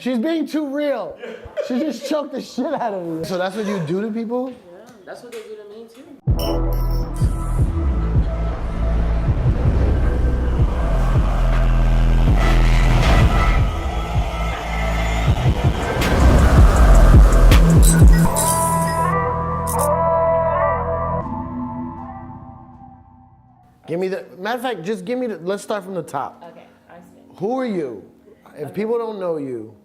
She's being too real. She just choked the shit out of me. So that's what you do to people? Yeah, that's what they do to me too. Give me the, matter of fact, just give me the, let's start from the top. Okay, I see. Who are you? If people don't know you,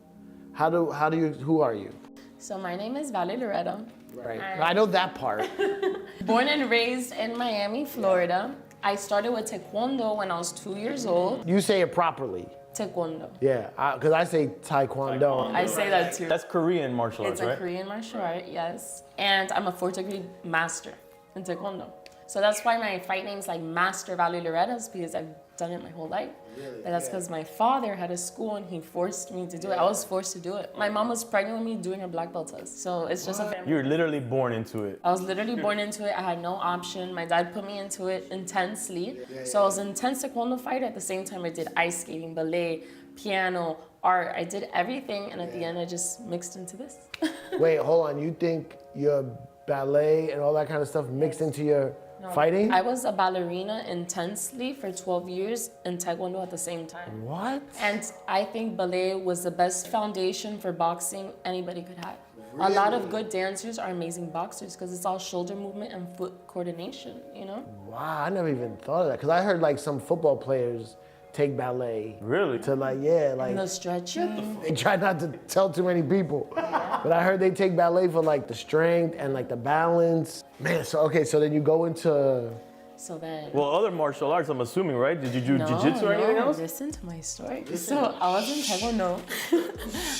who are you? So my name is Valerie Loretta. Right, I know that part. Born and raised in Miami, Florida. I started with Taekwondo when I was 2 years old. You say it properly. Taekwondo. Yeah, because I say Taekwondo. I say that too. That's Korean martial arts, right? It's a Korean martial art, yes. And I'm a 4th degree master in Taekwondo. So that's why my fight name's like Master Valerie Loretta, is because I've done it my whole life. Really? But that's because my father had a school and he forced me to do it. I was forced to do it. My mom was pregnant with me doing her black belt test. So it's just a family. You were literally born into it. I was literally born into it. I had no option. My dad put me into it intensely. So I was an intense Taekwondo fighter. At the same time, I did ice skating, ballet, piano, art. I did everything. And at the end, I just mixed into this. Wait, hold on. You think your ballet and all that kind of stuff mixed into your fighting? I was a ballerina intensely for 12 years and Taekwondo at the same time. What? And I think ballet was the best foundation for boxing anybody could have. Really? A lot of good dancers are amazing boxers because it's all shoulder movement and foot coordination, you know? Wow, I never even thought of that. Because I heard like some football players take ballet. Really? To like, yeah, like. And the stretching. They try not to tell too many people. But I heard they take ballet for like the strength and like the balance. Man, so okay, so then you go into. So then. Well, other martial arts, I'm assuming, right? Did you do jiu-jitsu or anything else? Listen to my story. So I was in Taekwondo.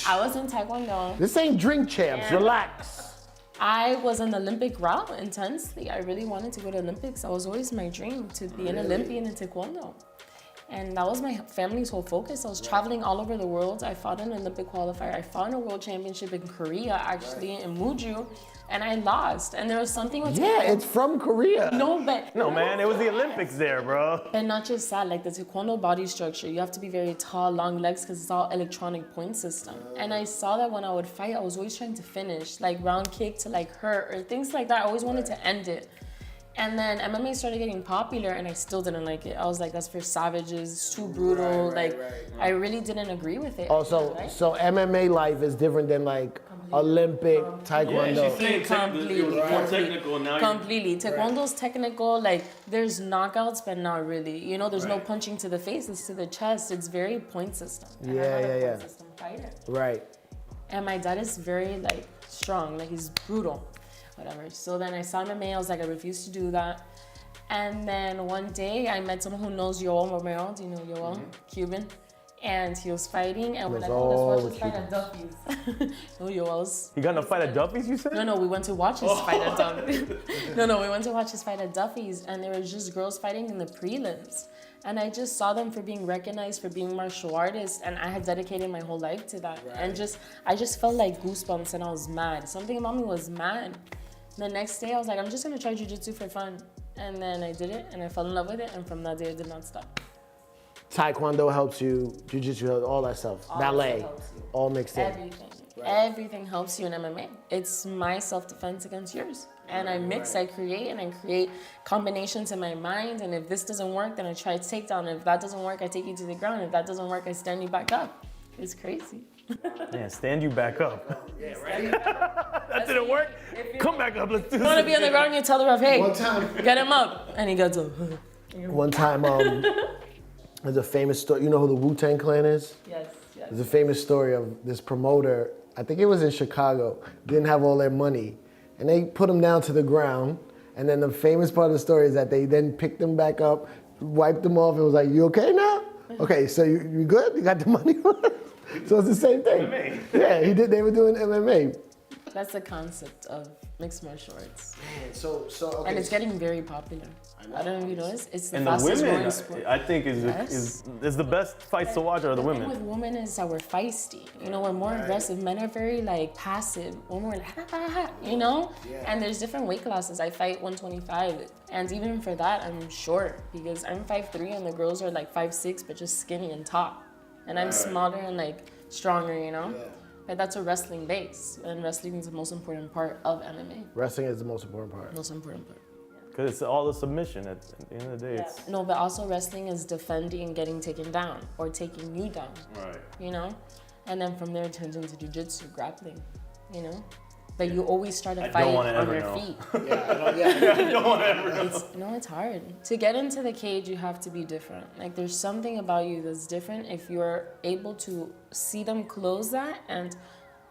I was in Taekwondo. This ain't Drink Champs, relax. I was an Olympic route intensely. I really wanted to go to Olympics. That was always my dream, to be an Olympian in Taekwondo. And that was my family's whole focus. I was traveling all over the world. I fought in an Olympic qualifier. I fought in a world championship in Korea, actually, in Muju, and I lost. And there was something with Taekwondo. It's from Korea. No, but... No, man, it was the Olympics there, bro. And not just that, like the Taekwondo body structure, you have to be very tall, long legs, because it's all electronic point system. And I saw that when I would fight, I was always trying to finish, like round kick to like hurt, or things like that. I always wanted to end it. And then MMA started getting popular and I still didn't like it. I was like, that's for savages, it's too brutal. I really didn't agree with it. Oh, so MMA life is different than like Olympic Taekwondo. Yeah, she's saying completely more technical now. Completely. Taekwondo's technical, like there's knockouts, but not really. You know, there's no punching to the face, it's to the chest. It's very point system. And I'm not a point system fighter. Right. And my dad is very like strong, like he's brutal. Whatever. So then I saw MMA, I was like, I refuse to do that. And then one day I met someone who knows Yoel Romero. Do you know Yoel? Cuban. And he was fighting, and we're like, oh, let's watch his fight at Duffy's. No, Yoel's. He got in a fight at Duffy's, you said? No, we went to watch his fight at Duffy's. No, we went to watch his fight at Duffy's, and there was just girls fighting in the prelims. And I just saw them for being recognized, for being martial artists, and I had dedicated my whole life to that. Right. And I just felt like goosebumps, and I was mad. Something about me was mad. The next day, I was like, I'm just gonna try jiu-jitsu for fun. And then I did it, and I fell in love with it, and from that day, I did not stop. Taekwondo helps you, jiu-jitsu, all that stuff, ballet, all mixed in. Everything. Right. Everything helps you in MMA. It's my self-defense against yours. And I mix, I create combinations in my mind, and if this doesn't work, then I try to take down. If that doesn't work, I take you to the ground. If that doesn't work, I stand you back up. It's crazy. Yeah, stand you back up. Yeah, right? That didn't work? Come back up, let's do this. You want to be on the ground, you tell the ref, hey, One time, get him up. And he gets up. One time, there's a famous story. You know who the Wu-Tang Clan is? Yes. There's a famous story of this promoter, I think it was in Chicago, didn't have all their money. And they put him down to the ground. And then the famous part of the story is that they then picked him back up, wiped him off, and was like, you okay now? Okay, so you good? You got the money? So it's the same thing. MMA. Yeah, they were doing MMA. That's the concept of mixed martial arts. Man, so okay. And it's getting very popular. I don't know if you notice. It's the and fastest the women, growing sport. I think is the best fights to watch are the women. The thing with women is that we're feisty. You know, we're more aggressive. Men are very like passive. Women are like, you know? Yeah. And there's different weight classes. I fight 125. And even for that, I'm short because I'm 5'3" and the girls are like 5'6", but just skinny and tall. And I'm smaller and like stronger, you know? Yeah. But that's a wrestling base, and wrestling is the most important part of MMA. Wrestling is the most important part. Most important part. Because it's all the submission at the end of the day. It's No, but also wrestling is defending and getting taken down, or taking you down, right. you know? And then from there it turns into jiu-jitsu, grappling, you know? But you always start a fight on your feet. I don't want to ever know. No, it's hard. To get into the cage, you have to be different. Like, there's something about you that's different if you're able to see them close that and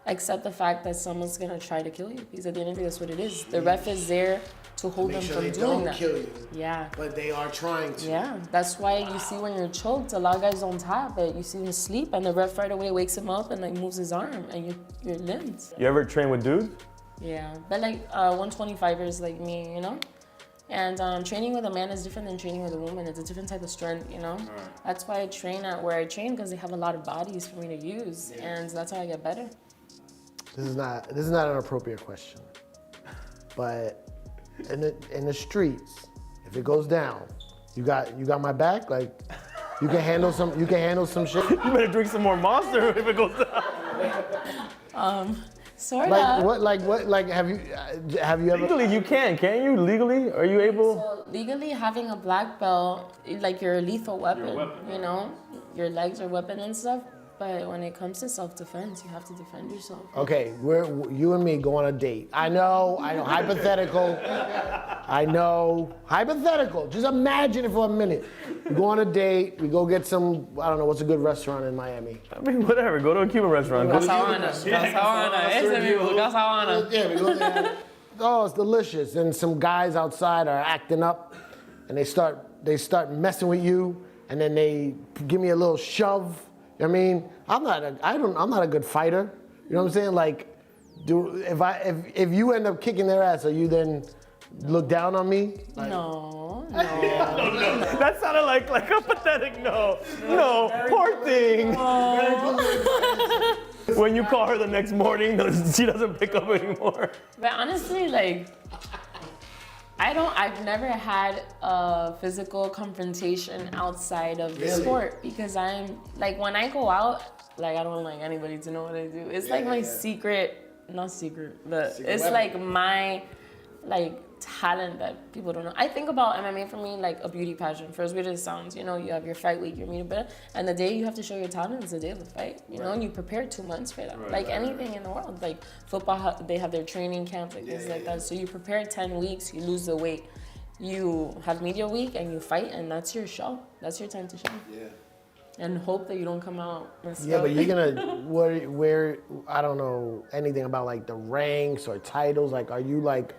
accept the fact that someone's gonna try to kill you. Because at the end of the day, that's what it is. The ref is there to hold them from doing that. Kill you. Yeah. But they are trying to. Yeah, that's why you see when you're choked, a lot of guys don't tap it. You see him sleep, and the ref right away wakes him up and like moves his arm, and you're limbs. You ever train with dudes? Yeah, but like 125ers like me, you know? And training with a man is different than training with a woman. It's a different type of strength, you know? Right. That's why I train at where I train, because they have a lot of bodies for me to use, and that's how I get better. This is not an appropriate question. But in the streets, if it goes down, you got my back? Like, you can handle some shit? You better drink some more Monster if it goes down. Sort Like of. what? Have you ever? Legally, you can't you? Legally, are you able? So legally, having a black belt, like, you're a lethal weapon, you know? Your legs are weapon and stuff. But when it comes to self-defense, you have to defend yourself. Okay, you and me go on a date. I know, hypothetical. I know, hypothetical. Just imagine it for a minute. We go on a date, we go get some, I don't know, what's a good restaurant in Miami? I mean, whatever. Go to a Cuban restaurant. Casawana. Yeah, we go there. Oh, it's delicious. And some guys outside are acting up, and they start messing with you, and then they give me a little shove. I mean, I'm not a good fighter. You know what I'm saying? Like, if you end up kicking their ass, are you then look down on me? Like, No. That sounded like a pathetic no. No, poor thing. When you call her the next morning, she doesn't pick up anymore. But honestly, like, I've never had a physical confrontation outside of the sport, because I'm, like, when I go out, like, I don't like anybody to know what I do. It's like my secret, not secret, but it's weapon. Like my, like, talent that people don't know. I think about MMA for me like a beauty pageant. For as weird as it sounds, you know, you have your fight week, your meet better, and the day you have to show your talent is the day of the fight. You know, and you prepare 2 months for that. Like anything in the world, like football, they have their training camps, like this, like that. So you prepare 10 weeks, you lose the weight, you have media week, and you fight, and that's your show. That's your time to shine. Yeah. And hope that you don't come out. Yeah, but you're gonna where I don't know anything about like the ranks or titles. Like, are you like?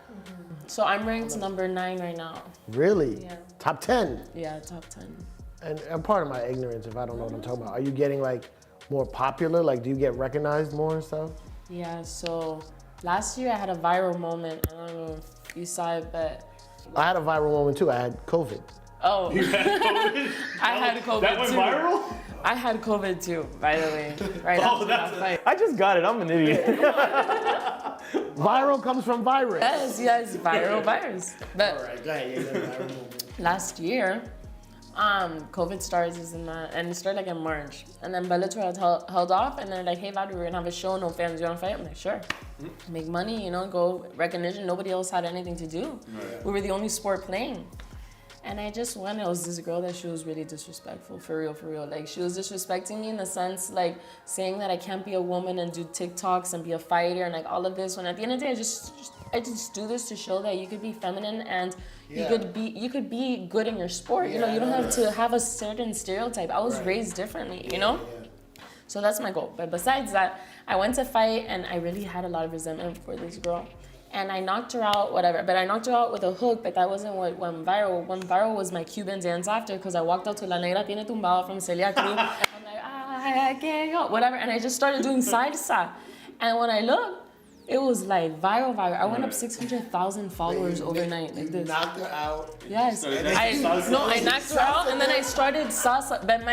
So I'm ranked number 9 right now. Really? Yeah. Top 10? Yeah, top 10. And part of my ignorance, if I don't know what I'm talking about, are you getting like more popular? Like, do you get recognized more and stuff? Yeah, so last year I had a viral moment. I don't know if you saw it, but... I had a viral moment too. I had COVID. Oh. You had COVID? I had COVID that went too. viral? I had COVID too, by the way. Right after that fight. I just got it. I'm an idiot. Viral comes from virus. Yes, viral virus. But all right, go ahead. Yeah, viral moment. last year, COVID started and it started like in March. And then Bellator had held off, and they're like, hey, Valerie, we're gonna have a show, no fans, you wanna fight? I'm like, sure. Make money, you know, go recognition. Nobody else had anything to do. We were the only sport playing. And I just went, it was this girl that she was really disrespectful, for real. Like, she was disrespecting me in the sense, like, saying that I can't be a woman and do TikToks and be a fighter and, like, all of this. When at the end of the day, I just do this to show that you could be feminine and you could be good in your sport. You know, you don't have to have a certain stereotype. I was raised differently, you know? So that's my goal. But besides that, I went to fight, and I really had a lot of resentment for this girl. And I knocked her out, whatever. But I knocked her out with a hook, but that wasn't what went viral. What went viral was my Cuban dance after, because I walked out to La Negra Tiene Tumbado from Celia Cruz. I'm like, I can't go, whatever. And I just started doing salsa. And when I looked, it was like viral. I went up 600,000 followers overnight, like this. Knocked her out. Yes. I knocked her out, and then I started salsa. But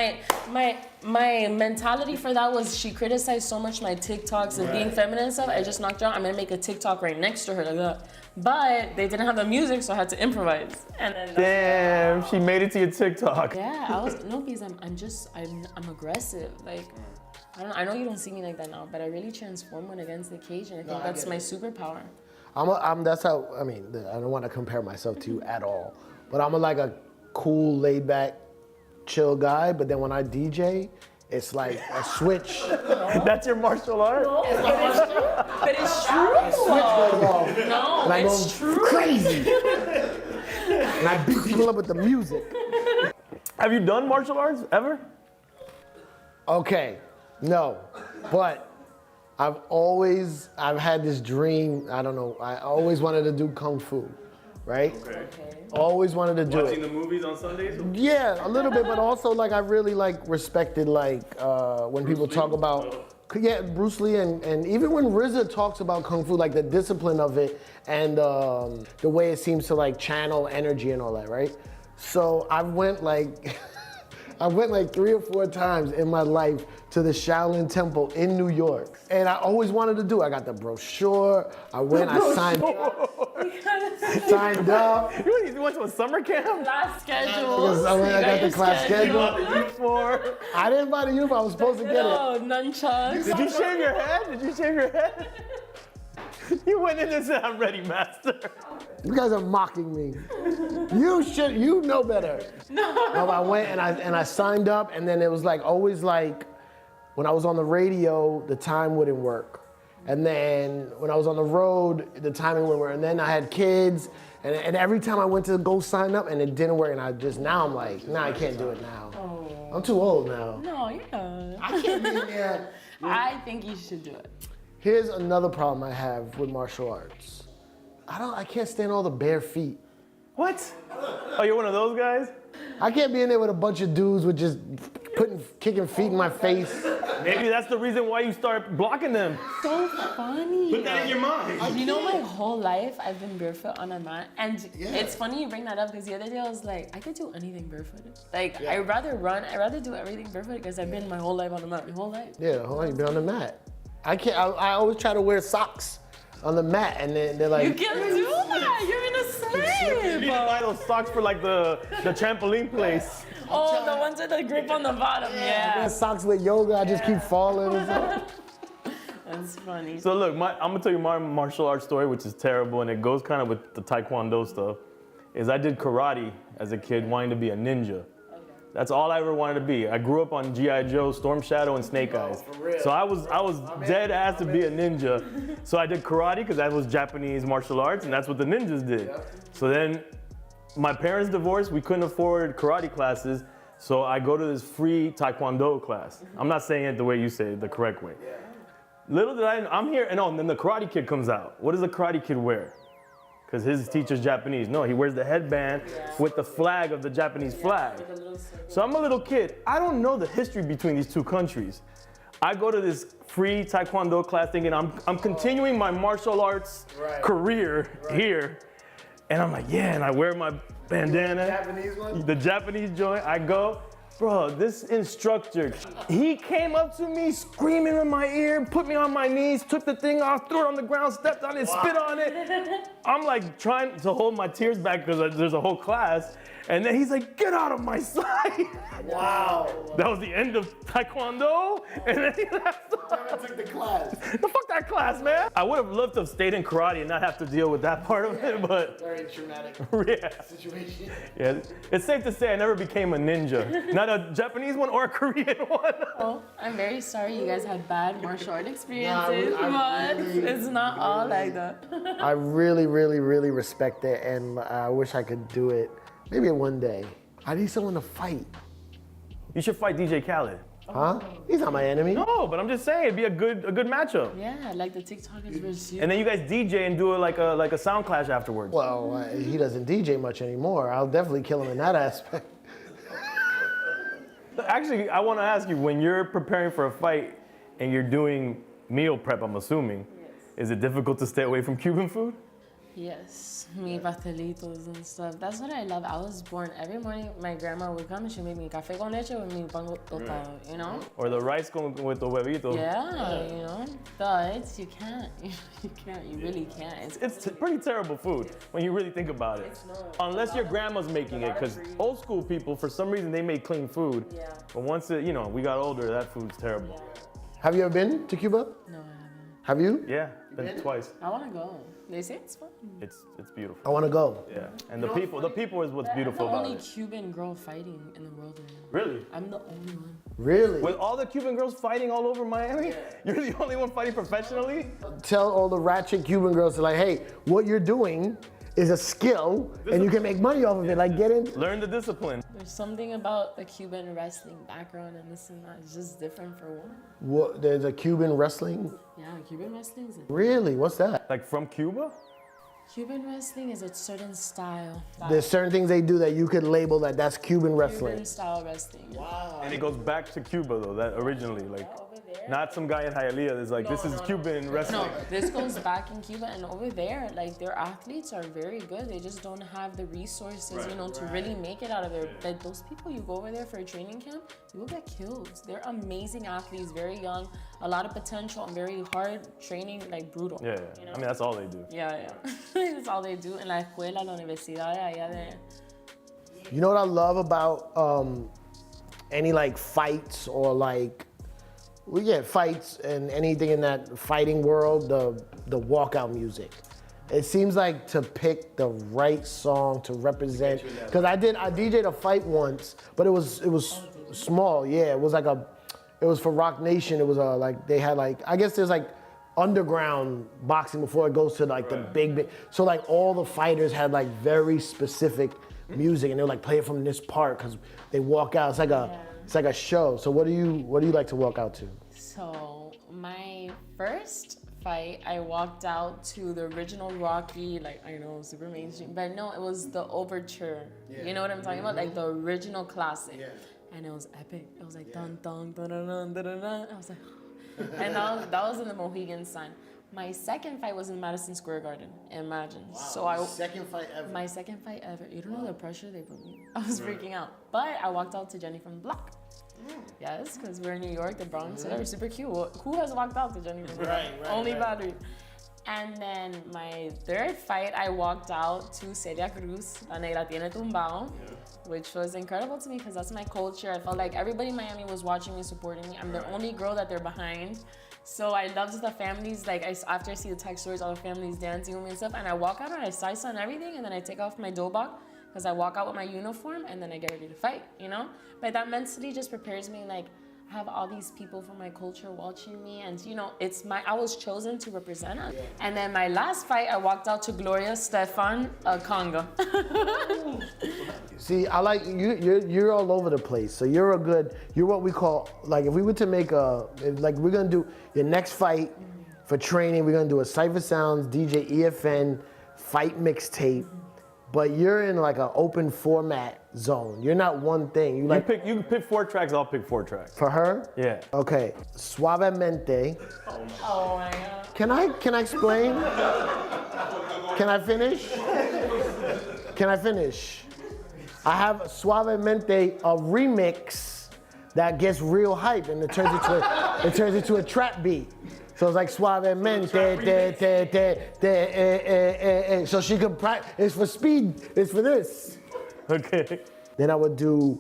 my mentality for that was, she criticized so much my TikToks and being feminine and stuff. I just knocked her out. I'm gonna make a TikTok right next to her like that. But they didn't have the music, so I had to improvise. And then damn, she made it to your TikTok. yeah, because I'm aggressive. Like, I don't know. I know you don't see me like that now, but I really transform when against the cage, and I think I that's get my it. superpower. That's how, I mean, I don't want to compare myself to you at all, but I'm like a cool, laid back, chill guy, but then when I DJ, it's like a switch. That's your martial art? But it's true. Switch goes off. No, And I go it's true. crazy. And I beat people up with the music. Have you done martial arts ever? Okay, no, but I've had this dream, I don't know, I always wanted to do Kung Fu, right? Okay. Always wanted to do Watching it. the movies on Sundays? Yeah, a little bit, but also like I really like respected like when people talk about, yeah, Bruce Lee and even when RZA talks about Kung Fu, like the discipline of it and the way it seems to like channel energy and all that, right? So I went like, I went like 3 or 4 times in my life to the Shaolin Temple in New York. And I always wanted to do it. I got the brochure, I went, I signed up. You went to a summer camp? Class schedule. I got the class schedule. For? I didn't buy the uniform, I was supposed to get it. No, nunchucks. Did you shave your head? Did you shave your head? You went in and said, I'm ready, master. You guys are mocking me. You know better. No, I went and I signed up, and then it was like always like when I was on the radio, the time wouldn't work. And then when I was on the road, the timing wouldn't work. And then I had kids, and every time I went to go sign up and it didn't work, and now I'm like, nah, I can't do it now. Oh. I'm too old now. No, you're not. I can't be there. I think you should do it. Here's another problem I have with martial arts. I can't stand all the bare feet. What? Oh, you're one of those guys? I can't be in there with a bunch of dudes with just kicking feet in my face. Maybe that's the reason why you start blocking them. So funny. Put that in your mind. You know, my whole life I've been barefoot on a mat, and it's funny you bring that up because the other day I was like, I could do anything barefooted. Like I'd rather run, I'd rather do everything barefoot because I've been my whole life on the mat, my whole life. Yeah, the whole time you've been on the mat. I always try to wear socks on the mat, and then they're like, You can't do that. You're in a You need to slip. buy those socks for like the trampoline place. Oh, the ones with the grip on the bottom. Yeah. socks with yoga, I just keep falling and stuff. That's funny. So look, I'm gonna tell you my martial arts story, which is terrible, and it goes kind of with the Taekwondo stuff. Is I did karate as a kid, wanting to be a ninja. That's all I ever wanted to be. I grew up on G.I. Joe, Storm Shadow, and Snake Eyes. So I was dead ass to be a ninja. So I did karate because that was Japanese martial arts, and that's what the ninjas did. So then my parents divorced. We couldn't afford karate classes, so I go to this free Taekwondo class. I'm not saying it the way you say it, the correct way. Little did I'm here, and then the Karate Kid comes out. What does the Karate Kid wear? Because his teacher's Japanese. No, he wears the headband with the flag of the Japanese flag. So I'm a little kid. I don't know the history between these two countries. I go to this free Taekwondo class thinking I'm continuing my martial arts career here. And I'm like, yeah, and I wear my bandana. Japanese one? The Japanese joint. I go. Bro, this instructor, he came up to me screaming in my ear, put me on my knees, took the thing off, threw it on the ground, stepped on it, spit on it. I'm like trying to hold my tears back because there's a whole class. And then he's like, get out of my sight. Wow. That was the end of Taekwondo. And then he left. I took the class. The fuck that class, man. I would have loved to have stayed in karate and not have to deal with that part of it, but Very traumatic yeah. situation. Yeah, it's safe to say I never became a ninja. Not a Japanese one or a Korean one. Oh, I'm very sorry you guys had bad martial art experiences, I but really, it's not all like that. I really, really, really respect it, and I wish I could do it. Maybe one day. I need someone to fight. You should fight DJ Khaled. Huh? He's not my enemy. No, but I'm just saying it'd be a good matchup. Yeah, like the TikTokers versus you. And then you guys DJ and do it like a sound clash afterwards. Well, he doesn't DJ much anymore. I'll definitely kill him in that aspect. Actually, I want to ask you, when you're preparing for a fight and you're doing meal prep, I'm assuming, is it difficult to stay away from Cuban food? Yes, me pastelitos and stuff. That's what I love. I was born every morning. My grandma would come and she made me café con leche with mi pan tostado, you know? Or the rice with the huevito. Yeah, you know? But you can't. You can't. You really can't. It's pretty terrible food when you really think about it. Unless your grandma's making it, because old school people, for some reason, they make clean food. Yeah. But once we got older, that food's terrible. Have you ever been to Cuba? No, I haven't. Have you? Yeah, been twice. I want to go. They say it's fun. It's beautiful. I want to go. Yeah, and the people is what's beautiful I'm the about only it. Cuban girl fighting in the world right now. Really? I'm the only one. Really? With all the Cuban girls fighting all over Miami, you're the only one fighting professionally? Tell all the ratchet Cuban girls, like, hey, what you're doing is a skill, and you can make money off of it. Like, get in. Learn the discipline. There's something about the Cuban wrestling background and this and that. It's just different for one. What, there's a Cuban wrestling? Yeah, Cuban wrestling is Really? What's that? Like from Cuba? Cuban wrestling is a certain style. There's certain things they do that you could label that that's Cuban wrestling. Cuban style wrestling. Wow. And it goes back to Cuba though, that originally, like, Over there. not some guy in Hialeah that's like, this is Cuban wrestling. No, this goes back in Cuba, and over there, like, their athletes are very good. They just don't have the resources, you know, to really make it out of there. Like, those people, you go over there for a training camp, you will get killed. They're amazing athletes, very young, a lot of potential, and very hard training, like, brutal. Yeah, You know? I mean, that's all they do. Yeah. That's all they do. En la escuela, la universidad, allá de... You know what I love about any like fights or like, well, yeah, fights and anything in that fighting world, the walkout music. It seems like to pick the right song to represent. Because I DJ'd a fight once, but it was small. Yeah, it was for Rock Nation. It was like they had like, I guess there's like underground boxing before it goes to like the big. So like all the fighters had like very specific music, and they would like play it from this part because they walk out. It's like a show. So what do you like to walk out to? So my first fight, I walked out to the original Rocky, like, I know, super mainstream, but no, it was the Overture. You know what I'm talking about? Like the original classic. And it was epic. It was like dun dun dun dun dun dun dun. dun. I was like, and that was in the Mohegan Sun. My second fight was in Madison Square Garden. Imagine. Wow, So second fight ever. My second fight ever. You don't know the pressure they put me. I was freaking out. But I walked out to Jenny from the Block. Yes, because we're in New York, the Bronx, so they're super cute. Who has walked out to Jenny from the Block? Only Battery. And then my third fight, I walked out to Celia Cruz, La Negra Tiene Tumbao, which was incredible to me because that's my culture. I felt like everybody in Miami was watching me, supporting me. I'm the only girl that they're behind. So I loved the families, like after I see the text stories, all the families dancing with me and stuff, and I walk out and I salsa and everything, and then I take off my dobak because I walk out with my uniform and then I get ready to fight, you know? But that mentally just prepares me, like, I have all these people from my culture watching me, and you know, I was chosen to represent it. And then my last fight, I walked out to Gloria Stefan Conga. See, I like you're all over the place. So you're what we call, like, if we were to make we're gonna do your next fight for training, we're gonna do a Cypher Sounds DJ EFN fight mixtape. But you're in like an open format zone. You're not one thing. You can pick 4 tracks, I'll pick 4 tracks. For her? Yeah. Okay. Suavemente. Oh my God. Can I explain? Can I finish? Can I finish? I have Suavemente, a remix that gets real hype and it turns into a trap beat. So it's like Suavemente, so she can practice. It's for speed. It's for this. Okay. Then I would do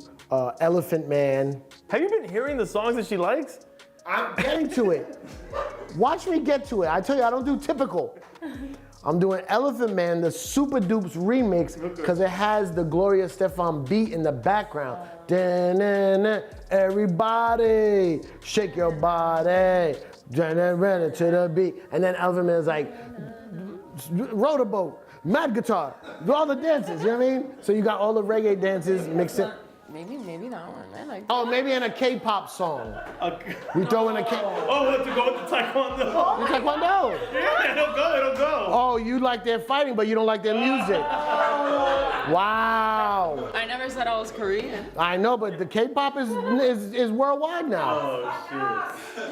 Elephant Man. Have you been hearing the songs that she likes? I'm getting to it. Watch me get to it. I tell you, I don't do typical. I'm doing Elephant Man, the Super Dupes remix, because it has the Gloria Stefan beat in the background. Da-na-na, everybody, shake your body. Run it to the beat. And then Elephant Man is like, rotor boat, mad guitar, do all the dances, you know what I mean? So you got all the reggae dances mixed in. Maybe that one. I like that. Oh, maybe in a K-pop song. Okay. We throw in a K. Oh, what, to go with the taekwondo? Taekwondo. Yeah, it'll go. Oh, you like their fighting, but you don't like their music. Wow. I never said I was Korean. I know, but the K-pop is worldwide now. Oh, shit.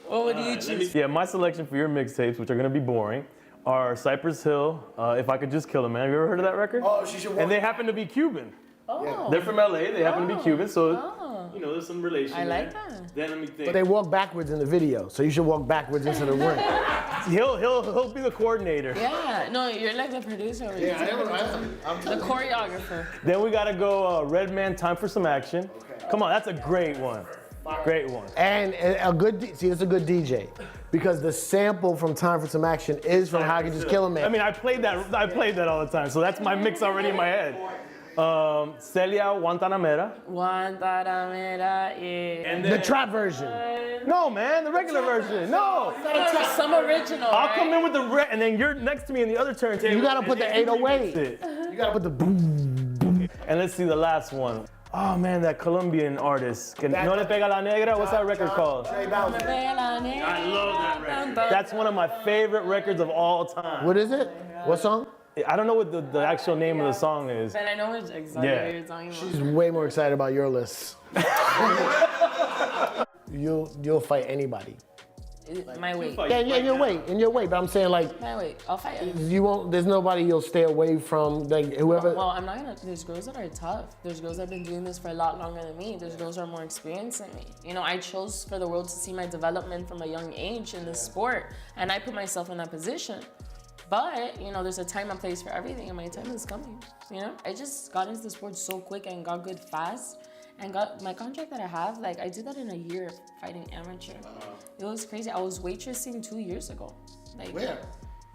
What would you choose? Yeah, my selection for your mixtapes, which are gonna be boring, are Cypress Hill, If I Could Just Kill a Man. Have you ever heard of that record? Oh, she should. And they happen to be Cuban. Oh. They're from LA, they happen to be Cuban, so, you know, there's some relation I like there. that. Then let me think. But they walk backwards in the video, so you should walk backwards into the ring. He'll be the coordinator. Yeah, no, you're like the producer. Yeah, I am. The choreographer. Then we gotta go Redman, Time for Some Action. Okay. Come on, that's a great one. Great one. And a good, see, it's a good DJ. Because the sample from Time for Some Action is from How I Could Just Kill a Man. I mean, I played that all the time, so that's my mix already in my head. Celia Guantanamera. Guantanamera, yeah. And The then, trap version. no, man, the regular version. No. Some original, I'll right? come in with the and then you're next to me in the other turntable. You gotta put the and then you 808. remix it. You gotta put the boom, boom. And let's see the last one. Oh man, that Colombian artist. No Le Pega La Negra? What's that record called? I love that record. That's one of my favorite records of all time. What is it? What song? I don't know what the actual name of the song is. But I know exactly what you're talking about. She's way more excited about your list. You'll fight anybody. My weight. Yeah, in your weight. But I'm saying like My weight. I'll fight it. you won't. There's nobody you'll stay away from. Like whoever. Well, I'm not gonna. There's girls that are tough. There's girls that have been doing this for a lot longer than me. There's girls that are more experienced than me. You know, I chose for the world to see my development from a young age in this sport, and I put myself in that position. But you know, there's a time and place for everything, and my time is coming. You know, I just got into the sport so quick and got good fast. And got my contract that I have, like I did that in a year fighting amateur. It was crazy. I was waitressing 2 years ago. Like Where?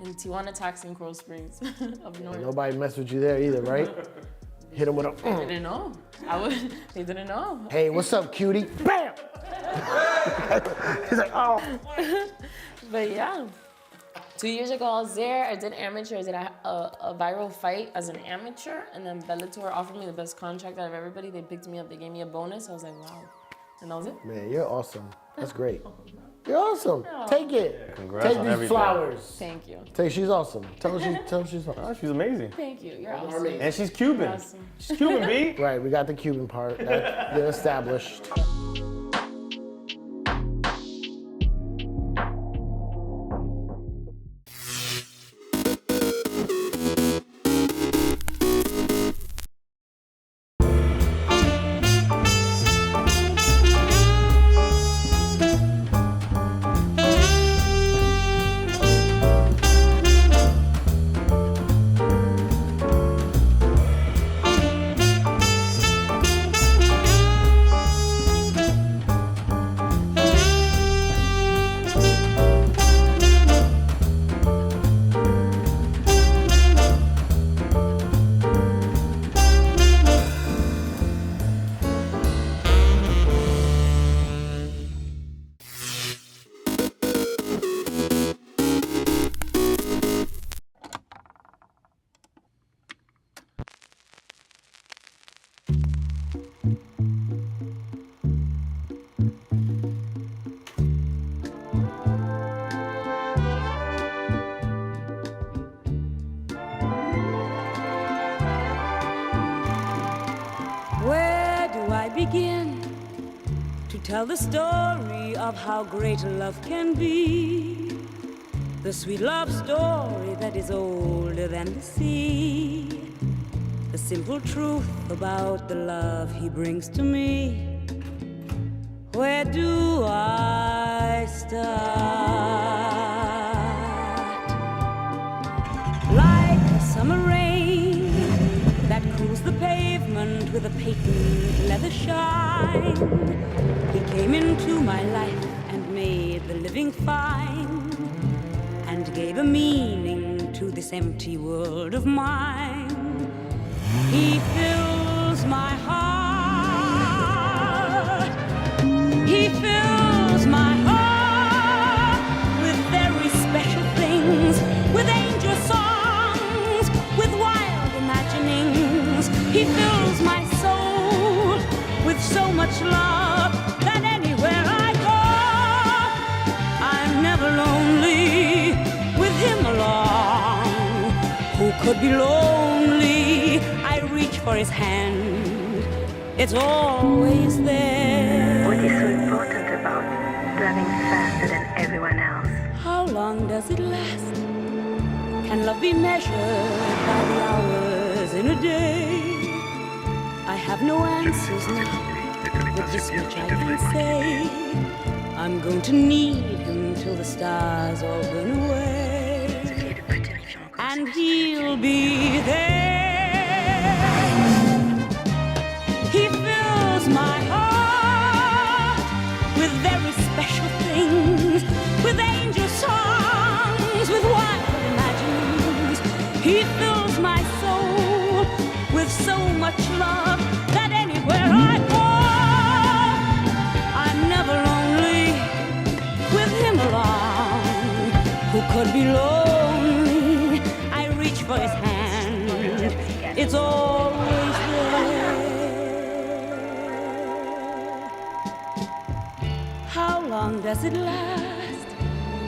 in Tijuana Taxi in Coral Springs up north. Nobody messed with you there either, right? Hit him with a. They didn't know. They didn't know. Hey, what's up, cutie? Bam! He's like, oh. But yeah, 2 years ago I was there. I did amateur. I did a viral fight as an amateur, and then Bellator offered me the best contract out of everybody. They picked me up. They gave me a bonus. I was like, wow, and that was it. Man, you're awesome. That's great. You're awesome. Take it. Congrats Take on these everything. flowers. Thank you. She's awesome. Tell her she's awesome. Oh, she's amazing. Thank you. You're awesome. And she's Cuban. Awesome. She's Cuban, B. Right, we got the Cuban part. That's been established. Where do I begin to tell the story of how great love can be? The sweet love story that is older than the sea. The simple truth about the love he brings to me. Where do I start? Like a summer rain that cools the pavement with a patent leather shine. He came into my life and made the living fine, and gave a meaning to this empty world of mine. He fills my heart. He fills my heart with very special things, with angel songs, with wild imaginings. He fills my soul with so much love that anywhere I go, I'm never lonely with him along. Who could be lonely? I reach for his hand, it's always there. What is so important about loving faster than everyone else? How long does it last? Can love be measured by the hours in a day? I have no answers now, but this much I can say. I'm going to need him till the stars all burn away, and he'll be there. He fills my heart could be lonely, I reach for his hand. It's always there. How long does it last?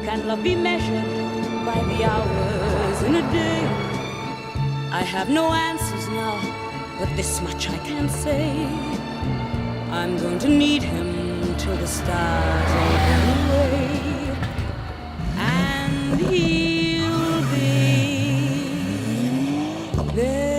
Can love be measured by the hours in a day? I have no answers now, but this much I can say. I'm going to need him till the stars all get away. And he'll be there.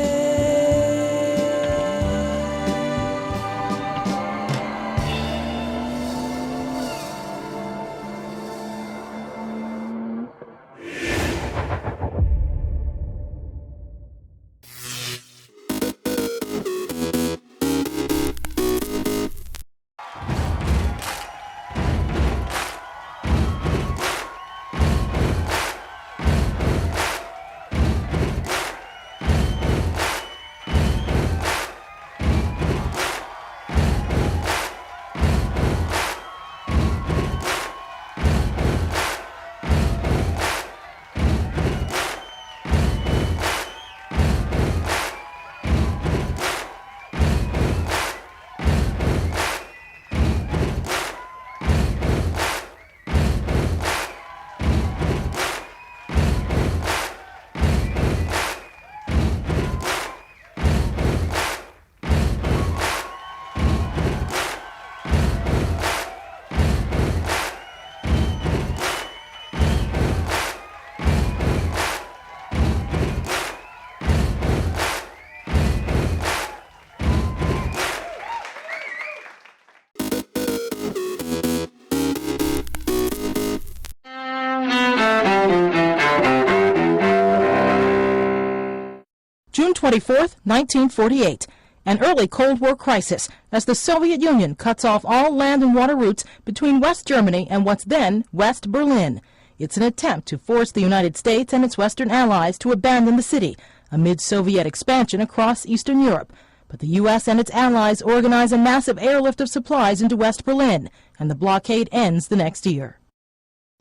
June 24, 1948, an early Cold War crisis as the Soviet Union cuts off all land and water routes between West Germany and what's then West Berlin. It's an attempt to force the United States and its Western allies to abandon the city amid Soviet expansion across Eastern Europe. But the U.S. and its allies organize a massive airlift of supplies into West Berlin, and the blockade ends the next year.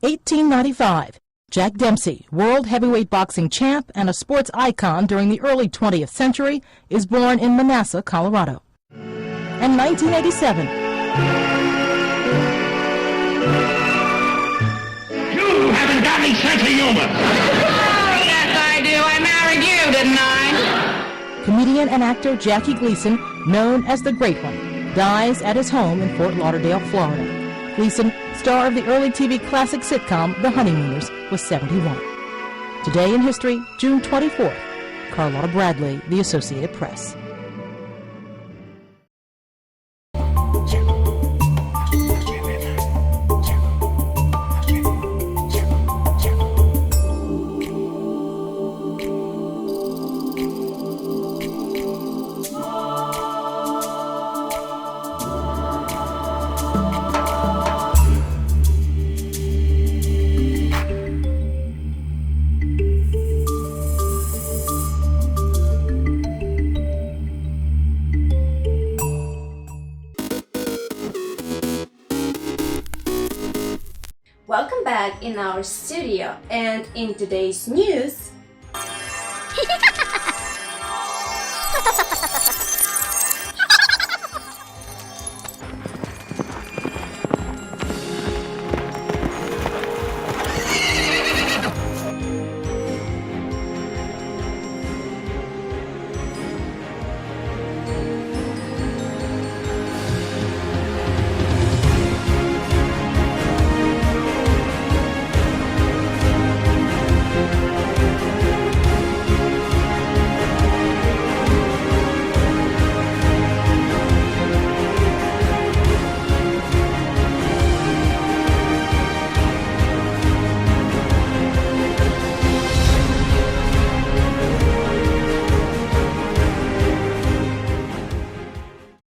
1895. Jack Dempsey, world heavyweight boxing champ and a sports icon during the early 20th century, is born in Manassas, Colorado. And 1987. You haven't got any sense of humor. Oh, yes, I do. I married you, didn't I? Comedian and actor Jackie Gleason, known as the Great One, dies at his home in Fort Lauderdale, Florida. Gleason, star of the early TV classic sitcom The Honeymooners, was 71. Today in history, June 24th. Carlotta Bradley, The Associated Press. Welcome back in our studio, and in today's news,